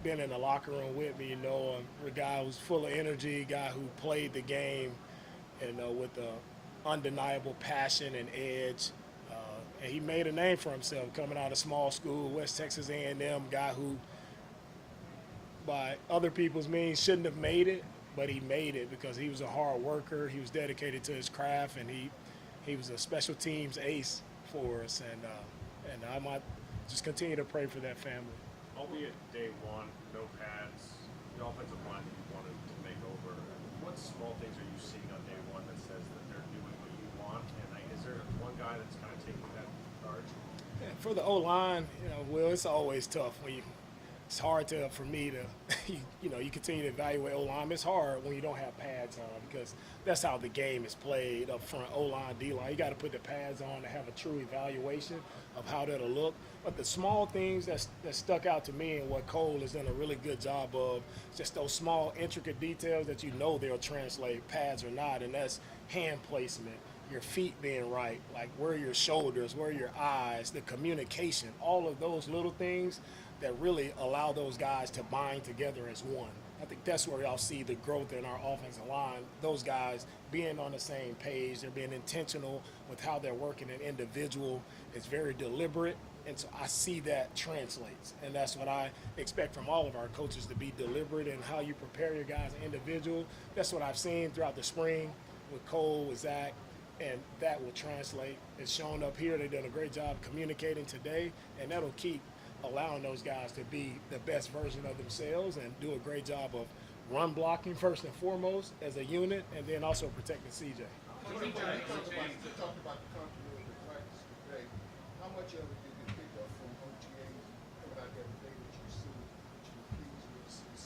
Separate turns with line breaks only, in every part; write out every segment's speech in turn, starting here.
been in the locker room with me, a guy who's full of energy, a guy who played the game, with undeniable passion and edge. And he made a name for himself coming out of small school, West Texas A&M, guy who, by other people's means, shouldn't have made it, but he made it because he was a hard worker. He was dedicated to his craft, and he was a special teams ace for us. And I might just continue to pray for that family.
Albeit day one, no pads, the offensive line that you wanted to make over. What small things are you seeing on day one that says that they're doing what you want? And is there one guy that's kind of taking that charge?
Yeah, for the O line, Will, it's always tough when it's hard for me to, you continue to evaluate O line. It's hard when you don't have pads on because that's how the game is played up front. O line, D line, you got to put the pads on to have a true evaluation of how that'll look. But the small things that stuck out to me and what Cole has done a really good job of, just those small intricate details that they'll translate, pads or not, and that's hand placement, your feet being right, like where are your shoulders, where are your eyes, the communication, all of those little things that really allow those guys to bind together as one. I think that's where y'all see the growth in our offensive line. Those guys being on the same page, they're being intentional with how they're working an individual. It's very deliberate, and so I see that translates. And that's what I expect from all of our coaches, to be deliberate in how you prepare your guys as individual. That's what I've seen throughout the spring with Cole, with Zach, and that will translate. It's shown up here. They've done a great job communicating today, and that'll keep allowing those guys to be the best version of themselves and do a great job of run blocking first and foremost as a unit, and then also protecting CJ.
You talked about the continuity of practice today. How much of it did you pick up from OTAs coming out there today that you see, that you were pleased with the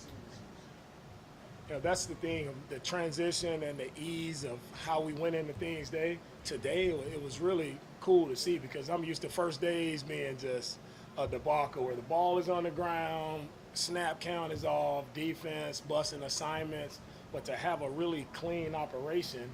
seamlessness?
That's the thing, the transition and the ease of how we went into things today, it was really cool to see because I'm used to first days being just a debacle where the ball is on the ground, snap count is off, defense busting assignments, but to have a really clean operation,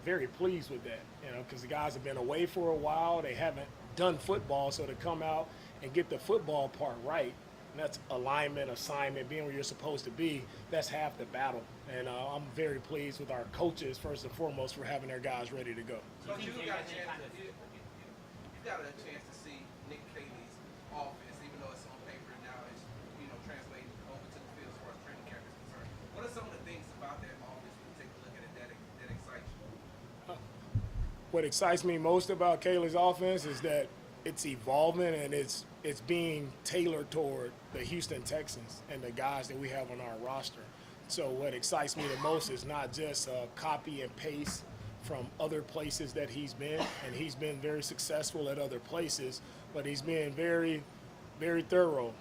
very pleased with that, because the guys have been away for a while, they haven't done football, so to come out and get the football part right, and that's alignment, assignment, being where you're supposed to be, that's half the battle. And I'm very pleased with our coaches, first and foremost, for having their guys ready to go.
So you got a chance to see Nick Caley's offense, even though it's on paper now, it's translating over to the field as far as training camp is concerned. What are some of the things about that offense when you take a look at it that excites you?
What excites me most about Kayla's offense is that it's evolving and it's being tailored toward the Houston Texans and the guys that we have on our roster. So what excites me the most is not just copy and paste from other places that he's been, and he's been very successful at other places, but he's been very, very thorough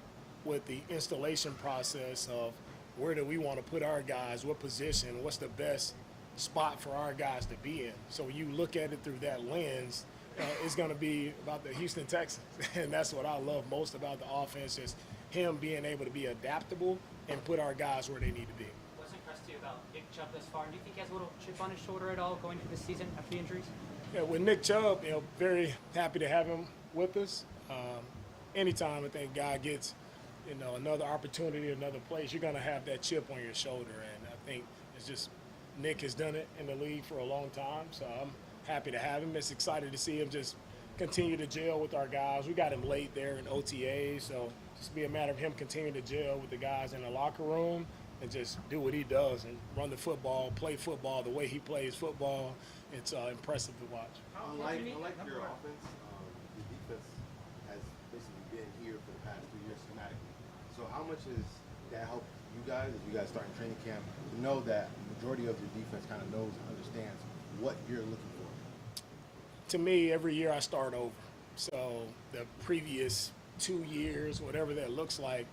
with the installation process of where do we want to put our guys, what position, what's the best spot for our guys to be in. So when you look at it through that lens, it's going to be about the Houston Texans, and that's what I love most about the offense, is him being able to be adaptable and put our guys where they need to be.
What's impressed you about Nick Chubb thus far? Do you think he has a little chip on his shoulder at all going into the season after the injuries?
Yeah, with Nick Chubb, very happy to have him with us. Anytime I think guy gets, another opportunity, another place, you're going to have that chip on your shoulder, and I think it's just Nick has done it in the league for a long time, so I'm happy to have him. It's excited to see him just continue to gel with our guys. We got him late there in OTA, so just be a matter of him continuing to gel with the guys in the locker room and just do what he does and run the football, play football the way he plays football. It's impressive to watch.
Unlike your offense, the defense has basically been here for the past 2 years schematically. So how much has that helped you guys, as you guys start in training camp, to know that the majority of your defense kind of knows and understands what you're looking for?
To me, every year I start over. So the previous 2 years, whatever that looks like,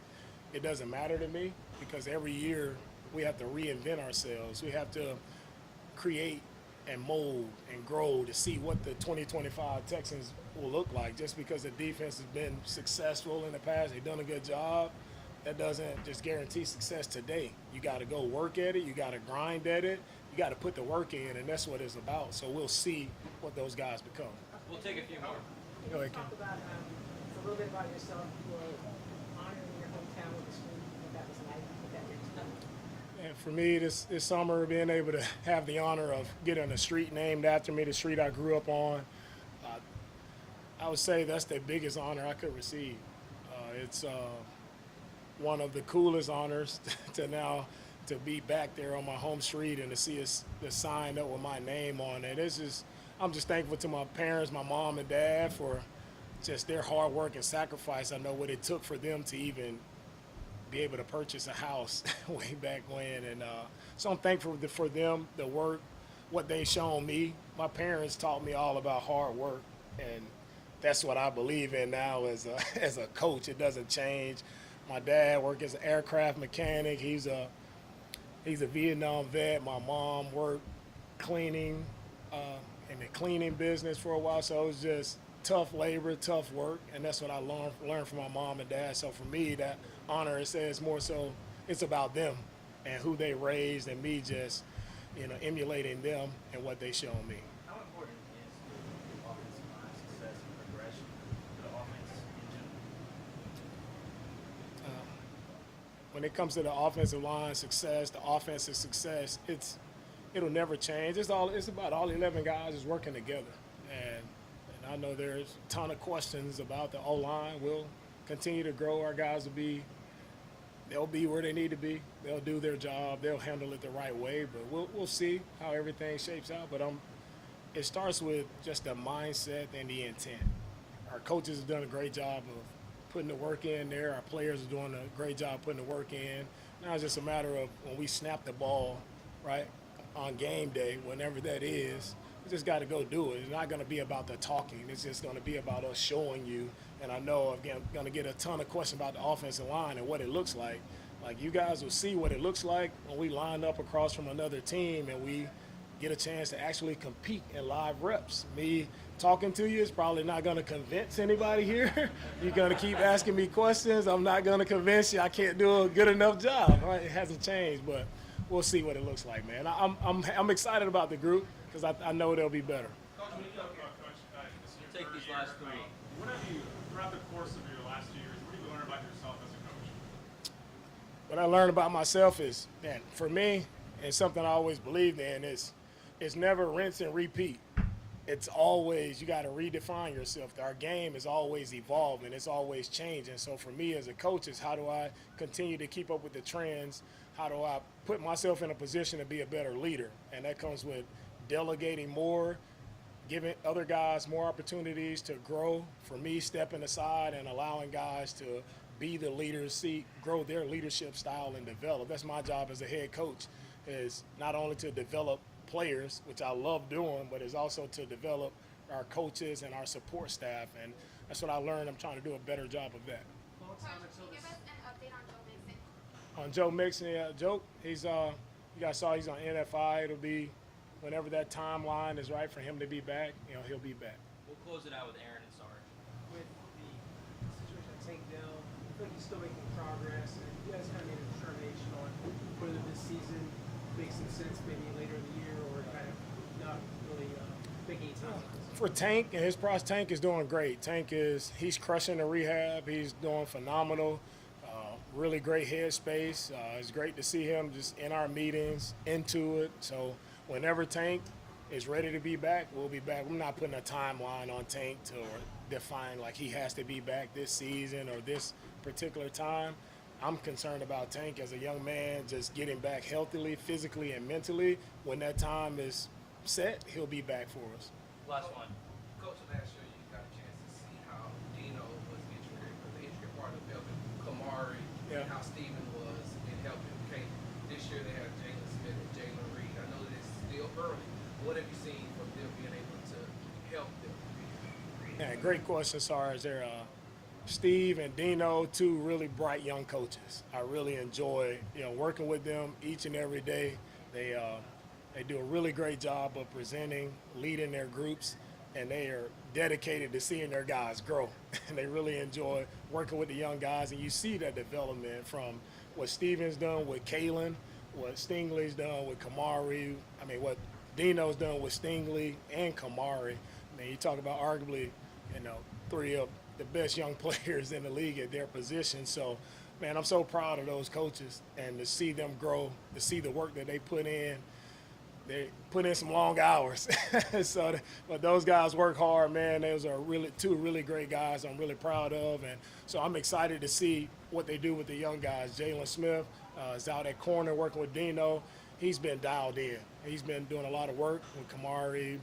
it doesn't matter to me because every year we have to reinvent ourselves. We have to create and mold and grow to see what the 2025 Texans will look like. Just because the defense has been successful in the past, they've done a good job, that doesn't just guarantee success today. You got to go work at it. You got to grind at it. You got to put the work in, and that's what it's about. So we'll see what those guys become.
We'll take a few more.
Go ahead, Ken.
Talk about a little bit about yourself. You were honored in your hometown with the school
for me this summer, being able to have the honor of getting a street named after me, the street I grew up on, I would say that's the biggest honor I could receive. It's one of the coolest honors to now to be back there on my home street and to see the sign up with my name on it. I'm just thankful to my parents, my mom and dad, for just their hard work and sacrifice. I know what it took for them to even be able to purchase a house way back when, and so I'm thankful for them, the work, what they shown me. My parents taught me all about hard work, and that's what I believe in now as a as a coach. It doesn't change. My dad worked as an aircraft mechanic. He's a Vietnam vet. My mom worked cleaning in the cleaning business for a while, so it was just tough labor, tough work, and that's what I learned from my mom and dad. So for me, that honor, it says more so it's about them and who they raised, and me just emulating them and what they shown me.
How important is the offensive line success and progression to the offense in general?
When it comes to the offensive line success, the offensive success, it'll never change. It's about all 11 guys is working together, and I know there's a ton of questions about the O-line. We'll continue to grow. Our guys they'll be where they need to be. They'll do their job. They'll handle it the right way. But we'll see how everything shapes out. But it starts with just the mindset and the intent. Our coaches have done a great job of putting the work in there. Our players are doing a great job putting the work in. Now it's just a matter of when we snap the ball, right, on game day, whenever that is, we just got to go do it. It's not going to be about the talking. It's just going to be about us showing you. And I know I'm going to get a ton of questions about the offensive line and what it looks like. Like, you guys will see what it looks like when we line up across from another team and we get a chance to actually compete in live reps. Me talking to you is probably not going to convince anybody here. You're going to keep asking me questions. I'm not going to convince you I can't do a good enough job. Right? It hasn't changed, but we'll see what it looks like, man. I'm excited about the group because I know they'll be better.
Coach,
Take these last three.
What have you, throughout the course of your last 2 years, what have you learned about yourself as a coach?
What I learned about myself is, man, for me, and something I always believed in, is it's never rinse and repeat. It's always, you got to redefine yourself. Our game is always evolving. It's always changing. So for me as a coach, is how do I continue to keep up with the trends? How do I put myself in a position to be a better leader? And that comes with delegating more, giving other guys more opportunities to grow. For me, stepping aside and allowing guys to be the leaders, grow their leadership style and develop. That's my job as a head coach, is not only to develop players, which I love doing, but it's also to develop our coaches and our support staff. And that's what I learned. I'm trying to do a better job of that.
Coach, can you give us an update on Joe Mixon?
On Joe Mixon, yeah, Joe, he's you guys saw he's on NFI. It'll be whenever that timeline is right for him to be back, he'll be back.
We'll close it out with Aaron and Sarge.
With the situation at Tank Dell, I feel like he's still making progress, and you guys kind of made a determination on whether this season makes some sense maybe later in the year or kind of not really making any time.
For Tank and his process, Tank is doing great. He's crushing the rehab. He's doing phenomenal. Really great headspace. It's great to see him just in our meetings, into it. So whenever Tank is ready to be back, we'll be back. I'm not putting a timeline on Tank to define like he has to be back this season or this particular time. I'm concerned about Tank as a young man just getting back healthily, physically, and mentally. When that time is set, he'll be back for us.
Last one.
Coach, last year you got a chance to see how Dino was intricate, the intricate part of helping Kamari,
Yeah.
and how Steven was in helping Kate. This year they have Jalen Smith and Jalen Reed. I know that it's still early. What have you seen from them being able to help them?
Yeah, great question, Sarge. They're Steve and Dino, two really bright young coaches. I really enjoy working with them each and every day. They do a really great job of presenting, leading their groups, and they are dedicated to seeing their guys grow. And they really enjoy working with the young guys, and you see that development from what Steven's done with Kalen, what Stingley's done with Kamari. What Dino's done with Stingley and Kamari. You talk about arguably, three of the best young players in the league at their position. So man, I'm so proud of those coaches and to see them grow, to see the work that they put in. They put in some long hours. But those guys work hard, man. Those are really two really great guys I'm really proud of. And so I'm excited to see what they do with the young guys. Jalen Smith is out at corner working with Dino. He's been dialed in. He's been doing a lot of work with Kamari,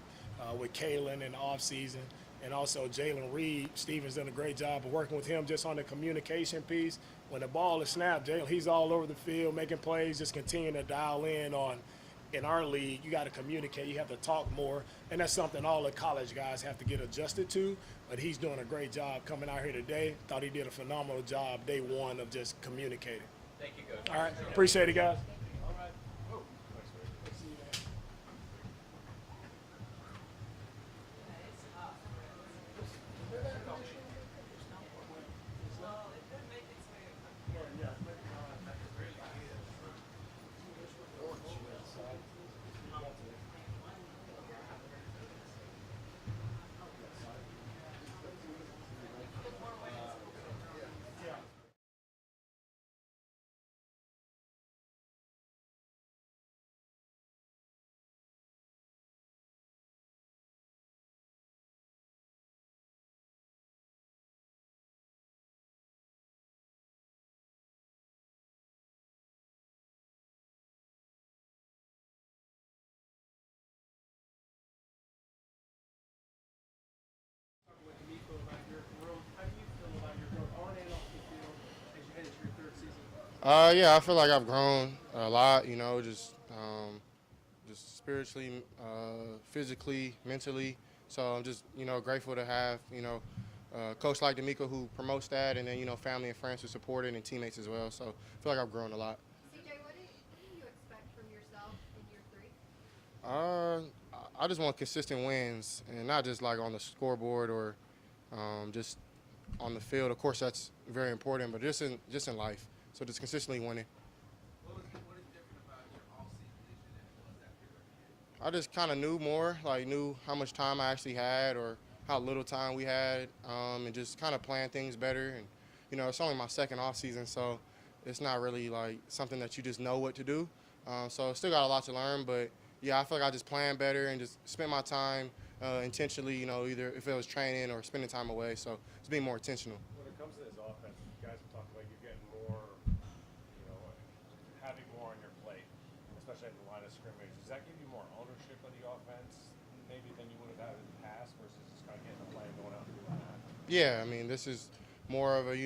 with Kalen in the offseason. And also Jalen Reed. Steven's done a great job of working with him just on the communication piece. When the ball is snapped, Jalen, he's all over the field making plays, just continuing to dial in on – in our league, you got to communicate. You have to talk more, and that's something all the college guys have to get adjusted to. But he's doing a great job coming out here today. Thought he did a phenomenal job day one of just communicating.
Thank you, Coach.
All right, appreciate it, guys.
With D'Amico about your growth, how do you feel about your growth on and off the field as you head into your third season?
Yeah, I feel like I've grown a lot. Just spiritually, physically, mentally. So I'm just grateful to have a coach like D'Amico who promotes that, and then family and friends who support it, and teammates as well. So I feel like I've grown a lot.
CJ, what do you expect from yourself in year 3?
I just want consistent wins, and not just like on the scoreboard or just on the field. Of course, that's very important, but just in life. So just consistently winning.
What is different about your off-season this year than it was that year?
I just kind of knew more, knew how much time I actually had or how little time we had, and just kind of plan things better. And it's only my second off season, so it's not really like something that you just know what to do. So still got a lot to learn, but yeah, I feel like I just planned better and just spent my time intentionally. Either if it was training or spending time away. So it's being more intentional.
When it comes to this offense, you guys have talked about you getting more, having more on your plate, especially at the line of scrimmage. Does that give you more ownership of the offense, maybe than you would have had in the past, versus just kind of getting the play and going out and doing that?
Yeah, I mean, this is more of a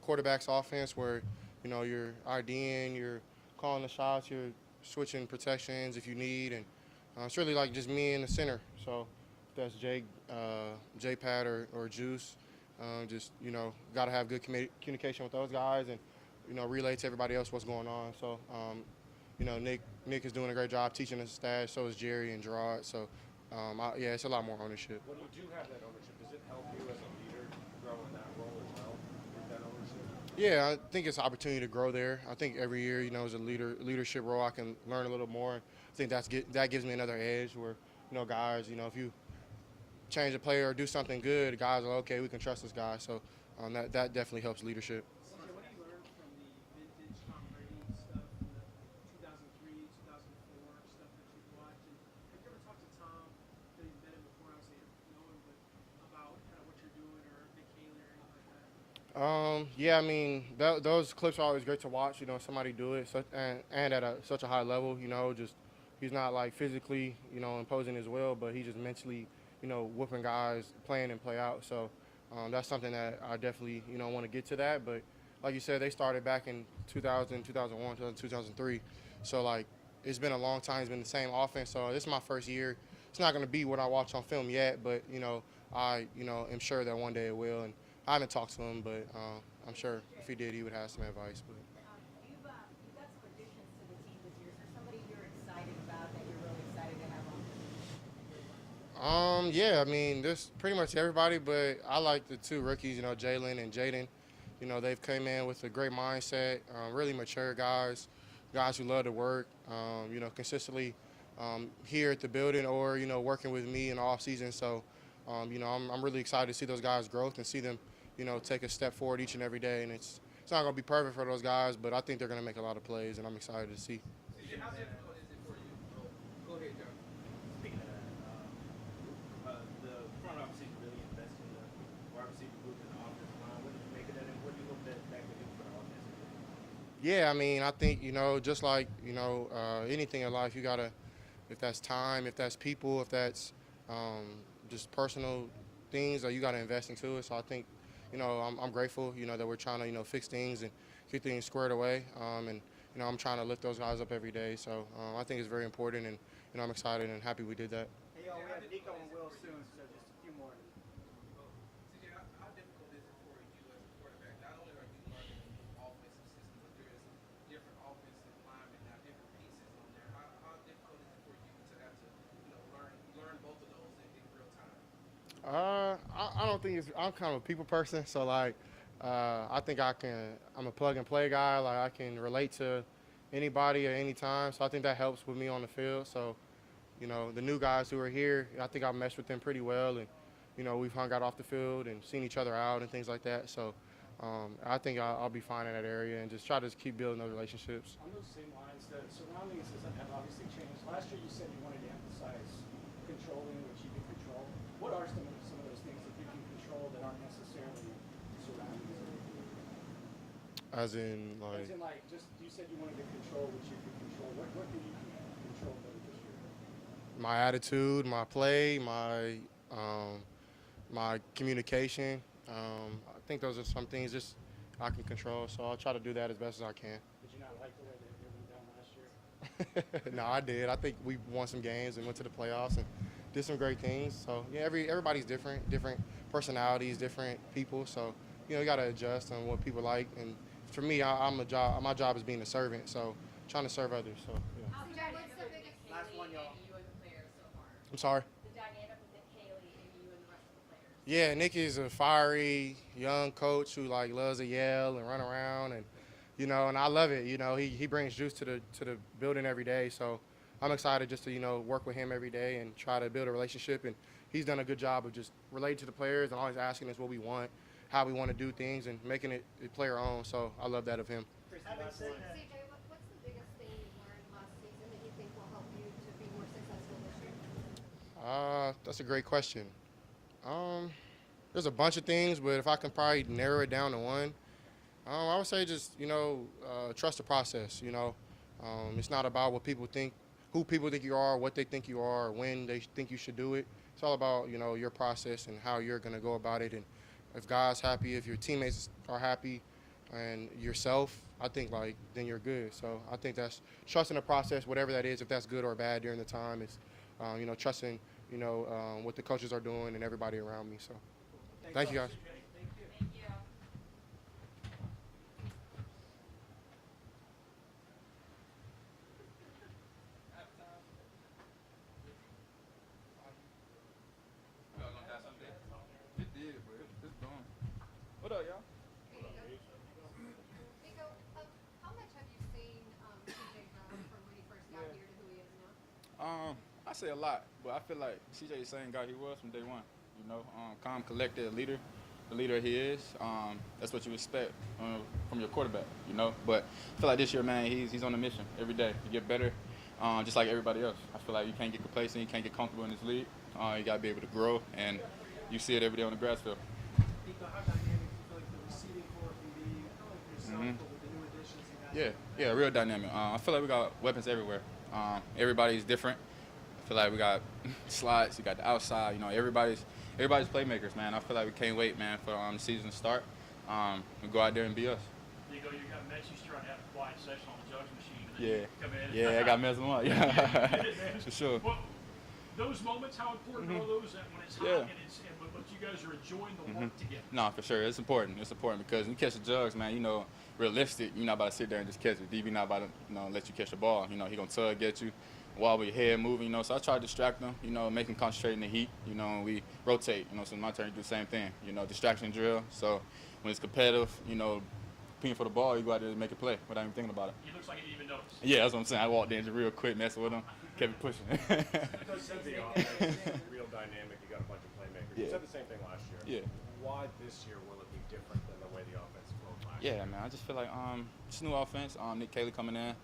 quarterback's offense where you're IDing, you're calling the shots, you're switching protections if you need, and it's really like just me in the center. So if that's J-Pat or Juice, got to have good communication with those guys and relay to everybody else what's going on. So Nick is doing a great job teaching us stats. So is Jerry and Gerard. So it's a lot more ownership.
When you do have that ownership, does it help you as a leader grow in that role as well with that ownership?
Yeah, I think it's an opportunity to grow there. I think every year, as a leadership role, I can learn a little more. I think that gives me another edge where, guys, if you change a player or do something good, guys are okay. We can trust this guy. So that definitely helps leadership.
CJ, what do you learn from the vintage Tom Brady stuff, the 2003, 2004 stuff that you've watched? And have you ever talked to Tom? That you've met him before, obviously know him, but about kind of what you're doing or Nick Haley or anything like that?
Yeah, I mean, those clips are always great to watch. Somebody do it, and at such a high level. Just he's not like physically, imposing his will, but he just mentally, whooping guys, playing and play out. So that's something that I definitely, want to get to that. But like you said, they started back in 2000, 2001, 2003. So like it's been a long time. It's been the same offense. So this is my first year. It's not going to be what I watch on film yet, but I am sure that one day it will. And I haven't talked to him, but I'm sure if he did, he would have some advice. But
You've got some additions to the team this year. Is there somebody you're excited about that you're really excited to have on?
Yeah, I mean, there's pretty much everybody, but I like the two rookies, Jalen and Jaden. They've come in with a great mindset, really mature guys who love to work, consistently here at the building or, working with me in the off season. So, I'm really excited to see those guys' growth and see them, take a step forward each and every day. And it's not going to be perfect for those guys, but I think they're going to make a lot of plays, and I'm excited to see.
CJ, how difficult is it for you? Oh, go ahead, John.
Speaking of that, the front office is really investing in the wide receiver group and the offensive line. What did you make of that, and what do you hope that could do for the offensive line?
Yeah, I mean, I think, just like, anything in life, you got to, if that's time, if that's people, if that's just personal things, you got to invest into it. So I think, I'm grateful, that we're trying to, fix things and get things squared away. And, I'm trying to lift those guys up every day. So I think it's very important, and, I'm excited and happy we did that.
Hey, y'all, we have Nico and Will soon, so just a few more.
CJ, how difficult is it for you as a quarterback? Not only are you learning the offensive system, but there is different offensive linemen now, different pieces on there. How difficult is it for you to have to, learn both of those in real time?
I don't think I'm kind of a people person, so like, I think I'm a plug and play guy. Like I can relate to anybody at any time, so I think that helps with me on the field. So, the new guys who are here, I think I meshed with them pretty well, and we've hung out off the field and seen each other out and things like that. So, I think I'll be fine in that area and just try to keep building those relationships.
On those same lines, the surroundings have obviously changed. Last year you said you wanted to emphasize controlling what you can control. What are some of those things that you can control that aren't necessarily surroundings?
As in, like,
just you said you wanted to control what you could control. What can you control better this year?
my attitude, my play, my communication. I think those are some things just I can control. So I'll try to do that as best as I can.
Did you not like the way they went down last year?
No, I did. I think we won some games and went to the playoffs and did some great things. So yeah, everybody's different personalities, different people. So you got to adjust on what people like. And for me, my job is being a servant. So trying to serve others. So yeah.
CJ, what's the biggest
Last one, y'all. You and the players so far.
I'm sorry.
The dynamic with Nick Haley and you and the rest of the players.
Yeah, Nick is a fiery young coach who like loves to yell and run around, and and I love it. He brings juice to the building every day. So I'm excited just to work with him every day and try to build a relationship. And he's done a good job of just relating to the players and always asking us what we want, how we want to do things, and making it player own. So I love that of him.
Having said that,
CJ, what's the biggest thing you learned last season that you think will help you to be more successful this year?
That's a great question. There's a bunch of things, but if I can probably narrow it down to one, I would say just trust the process. It's not about what people think, who people think you are, what they think you are, or when they think you should do it. It's all about your process and how you're gonna go about it. And if God's happy, if your teammates are happy, and yourself, I think then you're good. So I think that's trusting the process, whatever that is, if that's good or bad during the time. It's trusting what the coaches are doing and everybody around me. So thank you guys.
Thank you.
It did, but it's gone. What up, y'all?
Nico, how much have you seen CJ grow from when he first got here to who he is now?
I say a lot, but I feel like CJ is the same guy he was from day one. Calm, collected, leader, the leader he is. That's what you expect from your quarterback, But I feel like this year, man, he's on a mission every day to get better, just like everybody else. I feel like you can't get complacent, you can't get comfortable in this league. You got to be able to grow, and you see it every day on the grass field.
Nico, how dynamic do you feel like the receiving corps can be? Not only for yourself, but with the new additions you guys?
Yeah, real dynamic. I feel like we got weapons everywhere. Everybody's different. I feel like we got slots, you got the outside. Everybody's playmakers, man. I feel like we can't wait, man, for the season to start. We go out there and be us.
Nico, you got Messi trying to have a quiet session on the jugs machine. And then
Yeah,
you come in.
yeah, I got messed them up. Yeah, for sure.
Well, those moments, how important are those that when it's hot but you guys are enjoying the work together?
No, for sure. It's important. It's important because when you catch the jugs, man, realistic, you're not about to sit there and just catch it. DB not about to, let you catch the ball. He gonna tug at you, wobble your head moving, So I try to distract them, make them concentrate in the heat, and we rotate, So my turn to do the same thing, distraction drill. So when it's competitive, competing for the ball, you go out there and make a play without even thinking about it.
He looks like he didn't even notice.
Yeah, that's what I'm saying. I walked in just real quick, messing with him, kept it pushing.
Coach said the offense is real dynamic. You got a bunch of playmakers. You
Yeah.
said the same thing last year.
Yeah.
Why this year will it be different than the way the offense flowed last
Yeah, man. I just feel like it's new offense. Nick Caley coming in,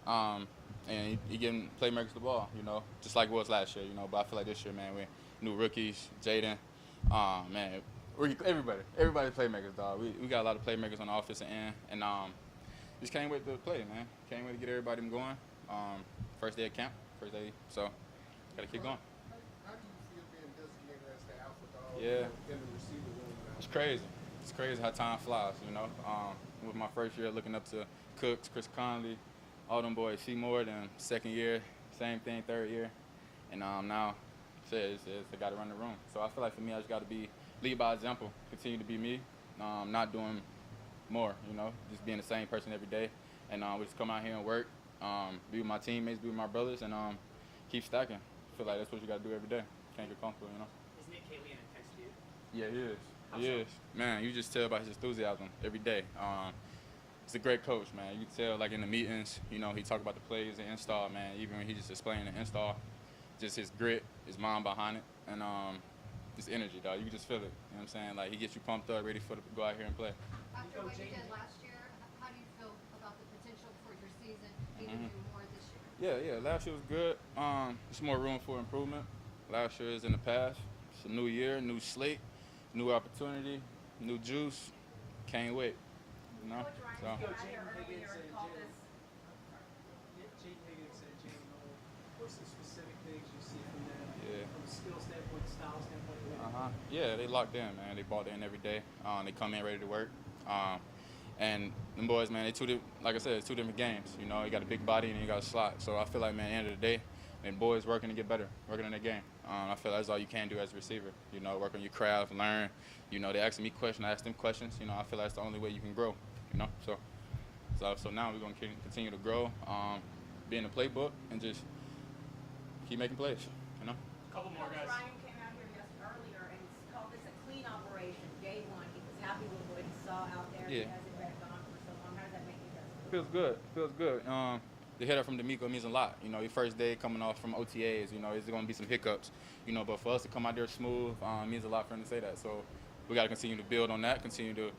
and he getting playmakers the ball. You know, just like it was last year. You know, but I feel like this year, man, we new rookies, Jaden, man, everybody playmakers, dog. We got a lot of playmakers on the offensive end, and just can't wait to play, man. Can't wait to get everybody going. First day of camp, so gotta keep going.
How do you feel being designated as the alpha dog
Yeah.
in the receiver room now?
It's crazy. It's crazy how time flies, you know. With my first year looking up to Cooks, Chris Conley, all them boys, Seymour, then second year, same thing, third year. And now, it's I got to run the room. So I feel like for me, I just got to lead by example, continue to be me, not doing more, you know, just being the same person every day. And we just come out here and work, be with my teammates, be with my brothers, and keep stacking. I feel like that's what you got to do every day. Can't get comfortable, you know.
Is Nick Caley an intense dude?
Yeah, he is.
How
He
so?
is. Man, you just tell by his enthusiasm every day. He's a great coach, man. You can tell, like, in the meetings, you know, he talk about the plays and install, man. Even when he just explaining the install, just his grit, his mind behind it, and his energy, dog. You can just feel it. You know what I'm saying? Like, he gets you pumped up, ready to go out here and play.
After what you did last year, how do you feel about the potential for your season, maybe do more this year?
Yeah. Last year was good. There's more room for improvement. Last year is in the past. It's a new year, new slate, new opportunity, new juice. Can't wait. You know?
Coach Ryan
So.
came out
Jaden
here
Higgins
earlier
and
and called
Jaden.
this.
Jaden Higgins and Jalen Noel. What's some specific things you see from them
Yeah.
from a skill standpoint, style standpoint?
Yeah, they locked in, man. They bought in every day. They come in ready to work. And them boys, man, like I said, it's two different games. You know, you got a big body and you got a slot. So I feel like, man, at the end of the day, and boys working to get better, working on their game. I feel that's all you can do as a receiver. You know, work on your craft, learn. You know, they asking me questions, I ask them questions. You know, I feel that's the only way you can grow. You know, so now we're gonna continue to grow, be in the playbook, and just keep making plays. You know.
A couple more
Coach
guys.
Ryan came out here earlier and called this a clean operation. Day one, he was happy with what he saw out there.
Yeah.
He hasn't been gone for so long. How does that make you guys
Feels good. The hitter from D'Amico means a lot. You know, your first day coming off from OTAs, you know, there's going to be some hiccups. You know, but for us to come out there smooth means a lot for him to say that. So we got to continue to build on that, continue to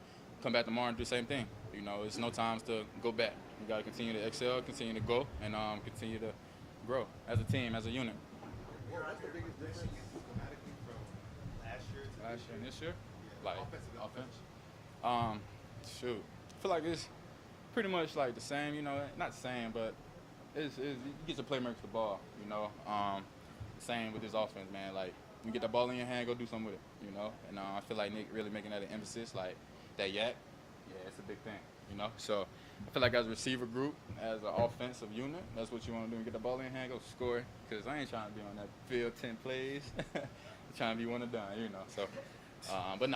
come back tomorrow and do the same thing. You know, it's no times to go back. We got to continue to excel, continue to go, and continue to grow as a team, as a unit.
What's the biggest difference schematically from last year to
Last year and this year? Like
offense?
Shoot. I feel like it's pretty much like the same, you know, not the same, but it's you get your playmakers the ball, you know. Same with this offense, man. Like, you get the ball in your hand, go do something with it, you know. And I feel like Nick really making that an emphasis, like that yak. Yeah, it's a big thing, you know. So I feel like as a receiver group, as an offensive unit, that's what you want to do. You get the ball in your hand, go score. Because I ain't trying to be on that field 10 plays. I'm trying to be one and done, you know. So, but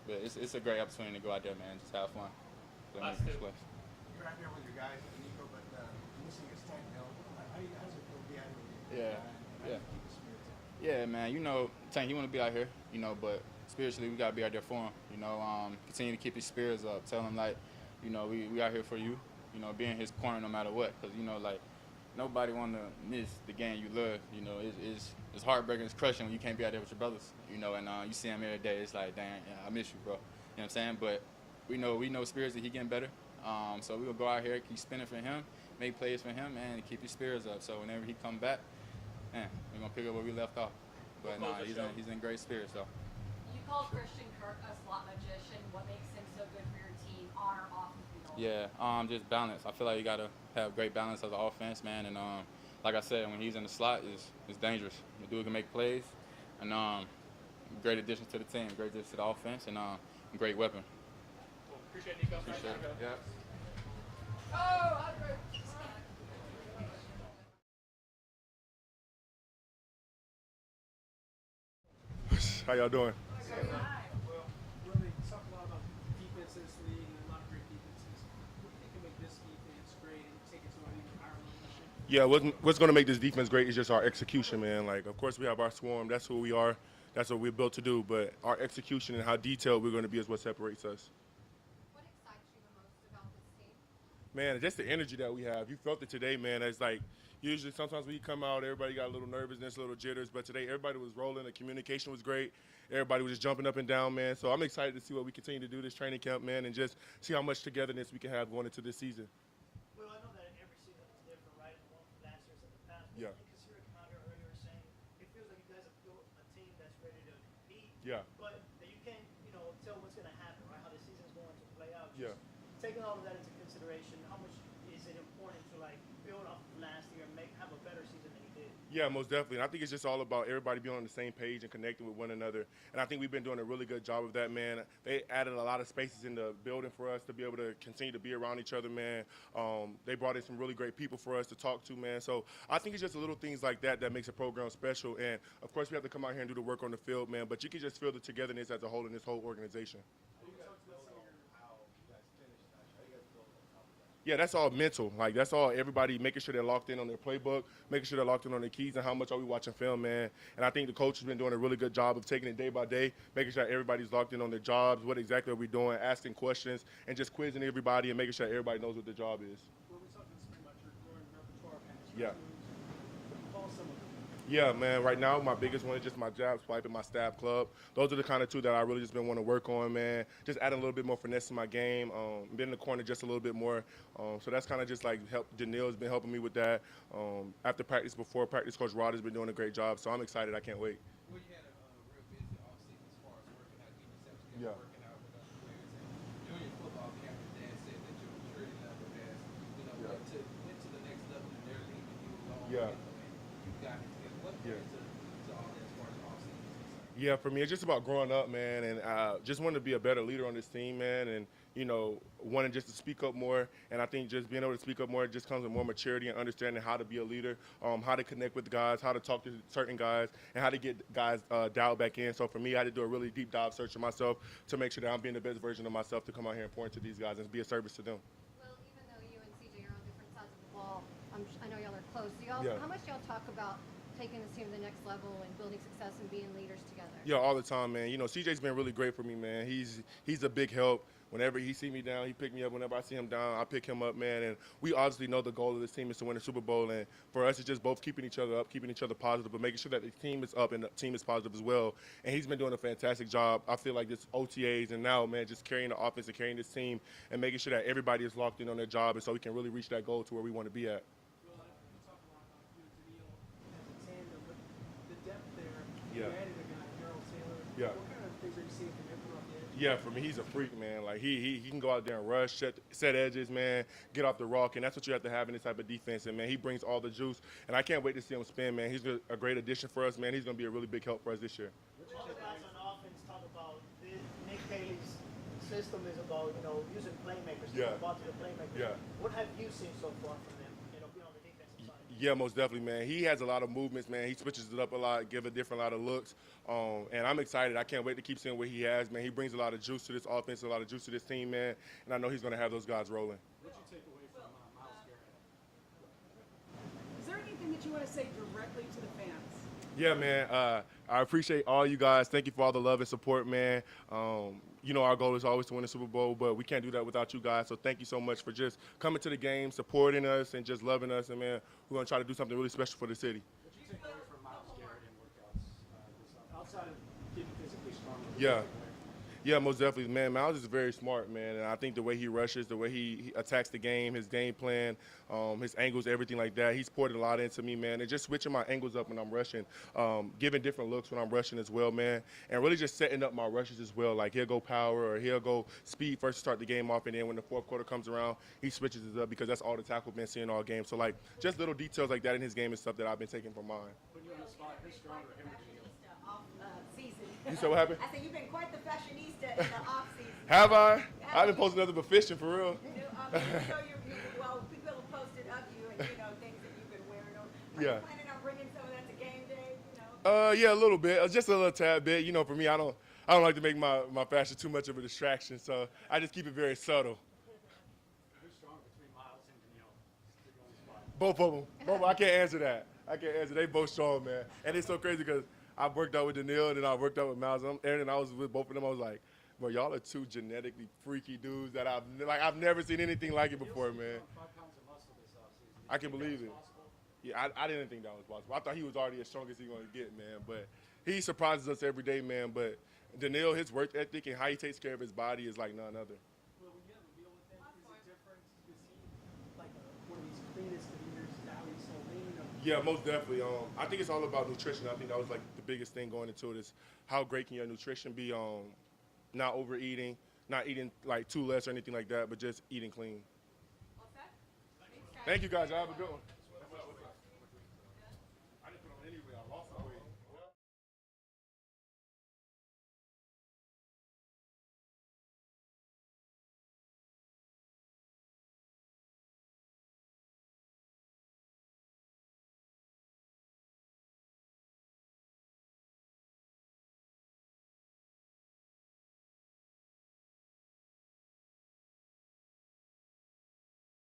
it's a great opportunity to go out there, man. Just have fun.
Last
Play
two.
plays.
You're out here with your guys, Nico, but missing his tank now. How's it feel to be out here with you?
Yeah,
How do
yeah.
you keep the spirits up?
Yeah, man. You know, Tank, he want to be out here, you know, but spiritually, we got to be out there for him. You know, continue to keep his spirits up. Tell him, like, you know, we out here for you. You know, be in his corner no matter what. Because, you know, like, nobody want to miss the game you love. You know, it's heartbreaking, it's crushing when you can't be out there with your brothers. You know, and you see him every day. It's like, dang, yeah, I miss you, bro. You know what I'm saying? But we know spirits that he getting better. So we will go out here, keep spinning for him, make plays for him, and keep his spirits up. So whenever he come back, man, we're gonna pick up where we left off. But nah, he's in great spirits though.
You called Christian Kirk a slot magician. What makes him so good for your team on or off the field?
Yeah, just balance. I feel like you gotta have great balance as an offense, man. And like I said, when he's in the slot, it's dangerous. The dude can make plays, and great addition to the team, great addition to the offense, and great weapon.
Cool. Appreciate it, Nico.
Appreciate it. Yeah.
How y'all doing?
Well, really talk a lot about defense in this league and a lot of great defenses. What do you think can make this defense great and take it to an even higher level this year?
Yeah, what's going to make this defense great is just our execution, man. Like, of course, we have our swarm. That's who we are. That's what we're built to do. But our execution and how detailed we're going to be is what separates us.
What excites you the most about this team?
Man, just the energy that we have. You felt it today, man. It's like usually sometimes when you come out, everybody got a little nervousness, a little jitters, but today everybody was rolling. The communication was great. Everybody was just jumping up and down, man. So I'm excited to see what we continue to do this training camp, man, and just see how much togetherness we can have going into this season.
Well, I know that every season is different, right? The one from last year's in the past. But
Yeah.
I think because you were coming out here earlier saying it feels like you guys have built a team that's ready to compete.
Yeah.
But that you can't, tell what's going to happen, right? How the season's going to play out.
Yeah.
Taking all of that into consideration, how much is it important to build off of last year and have a better season than you did?
Yeah, most definitely. And I think it's just all about everybody being on the same page and connecting with one another. And I think we've been doing a really good job of that, man. They added a lot of spaces in the building for us to be able to continue to be around each other, man. They brought in some really great people for us to talk to, man. So I think it's just the little things like that that makes a program special. And, of course, we have to come out here and do the work on the field, man. But you can just feel the togetherness as a whole in this whole organization. Yeah, that's all mental. Like, that's all everybody making sure they're locked in on their playbook, making sure they're locked in on their keys and how much are we watching film, man. And I think the coach has been doing a really good job of taking it day by day, making sure everybody's locked in on their jobs, what exactly are we doing, asking questions, and just quizzing everybody and making sure everybody knows what their job is.
Well, we're talking about your growing repertoire of
Yeah.
Call some of them.
Yeah, man. Right now, my biggest one is just my jab swipe and my stab club. Those are the kind of two that I really just been wanting to work on, man. Just adding a little bit more finesse to my game. Been in the corner just a little bit more. So that's kind of just like Daniel's been helping me with that. After practice, before practice, Coach Rod has been doing a great job. So I'm excited. I can't wait.
Well, you had a real busy offseason as far as working out, getting yourself together,
Yeah.
working out with other players. And junior football camp, your dad said that your maturity level has, went to the next level and they're leaving you alone.
Yeah.
You got it together. What
Yeah.
goes to all that as far as offseason is concerned?
Yeah, for me, it's just about growing up, man, and just wanting to be a better leader on this team, man, and, wanting just to speak up more. And I think just being able to speak up more just comes with more maturity and understanding how to be a leader, how to connect with guys, how to talk to certain guys, and how to get guys dialed back in. So for me, I had to do a really deep dive search of myself to make sure that I'm being the best version of myself to come out here and pour into these guys and be a service to them.
Well, even though you and CJ are on different sides of the ball, I know y'all are close. Do y'all,
Yeah.
How much do y'all talk about taking this team to the next level and building success and being leaders together?
Yeah, all the time, man. CJ's been really great for me, man. He's a big help. Whenever he see me down, he pick me up. Whenever I see him down, I pick him up, man. And we obviously know the goal of this team is to win the Super Bowl. And for us, it's just both keeping each other up, keeping each other positive, but making sure that the team is up and the team is positive as well. And he's been doing a fantastic job. I feel like this OTAs and now, man, just carrying the offense and carrying this team and making sure that everybody is locked in on their job and so we can really reach that goal to where we want to be at.
Well, you talk about you and Daniil as a tandem, but the depth there.
Yeah.
You added a guy, Daryl Taylor.
Yeah.
What kind of things are you seeing from him off the edge?
Yeah, for me, he's a freak, man. Like, he can go out there and rush, set edges, man, get off the rock, and that's what you have to have in this type of defense. And, man, he brings all the juice, and I can't wait to see him spin, man. He's a great addition for us, man. He's going to be a really big help for us this year.
All the guys on offense talk about Nick Haley's system is about, using playmakers,
Yeah.
getting the ball to the playmakers.
Yeah.
What have you seen so far from them, being on the defensive side?
Yeah, most definitely, man. He has a lot of movements, man. He switches it up a lot, give a different lot of looks. And I'm excited. I can't wait to keep seeing what he has, man. He brings a lot of juice to this offense, a lot of juice to this team, man. And I know he's going to have those guys rolling.
What did you take away from Myles Garrett?
Is there anything that you want to say directly to the fans?
Yeah, man. I appreciate all you guys. Thank you for all the love and support, man. Our goal is always to win the Super Bowl, but we can't do that without you guys. So thank you so much for just coming to the game, supporting us, and just loving us. And, man, we're going to try to do something really special for the city.
What did you take away from Myles Garrett in workouts outside of getting physically stronger?
Yeah. Yeah, most definitely, man. Miles is very smart, man, and I think the way he rushes, the way he attacks the game, his game plan, his angles, everything like that, he's poured a lot into me, man, and just switching my angles up when I'm rushing, giving different looks when I'm rushing as well, man, and really just setting up my rushes as well. Like, he'll go power or he'll go speed first to start the game off, and then when the fourth quarter comes around, he switches it up because that's all the tackle we've been seeing all game. So, like, just little details like that in his game is stuff that I've been taking from mine.
Putting you on the spot, who's stronger, him or Daniil?
Season.
You said what happened?
I said you've been quite the fashionista in the off season.
Have I? I've been posting nothing but fishing, for real.
People have posted of you and things that you've been wearing. Are
Yeah.
you planning on bringing some of that to game day?
Yeah, a little bit, just a little tad bit. For me, I don't like to make my fashion too much of a distraction, so I just keep it very subtle.
Who's stronger between Myles and Daniil? Stick on the spot.
Both of them. Both. I can't answer that. They both strong, man. And it's so crazy because I worked out with Daniil and then I worked out with Miles. And I was with both of them. I was like, Bro, y'all are two genetically freaky dudes that I've never seen anything like it before, man.
5 pounds of muscle this offseason.
I can believe it. Yeah, I didn't think that was possible. I thought he was already as strong as he's going to get, man. But he surprises us every day, man. But Daniil, his work ethic and how he takes care of his body is like none other.
Well, when you have a meal with him, is it different? Is he like one of these cleanest eaters? Is that how he's so lean?
Yeah, most definitely. I think it's all about nutrition. I think that was like the biggest thing going into it is how great can your nutrition be? Not overeating, not eating like too less or anything like that, but just eating clean.
All set?
Thank you guys. Y'all have a good one.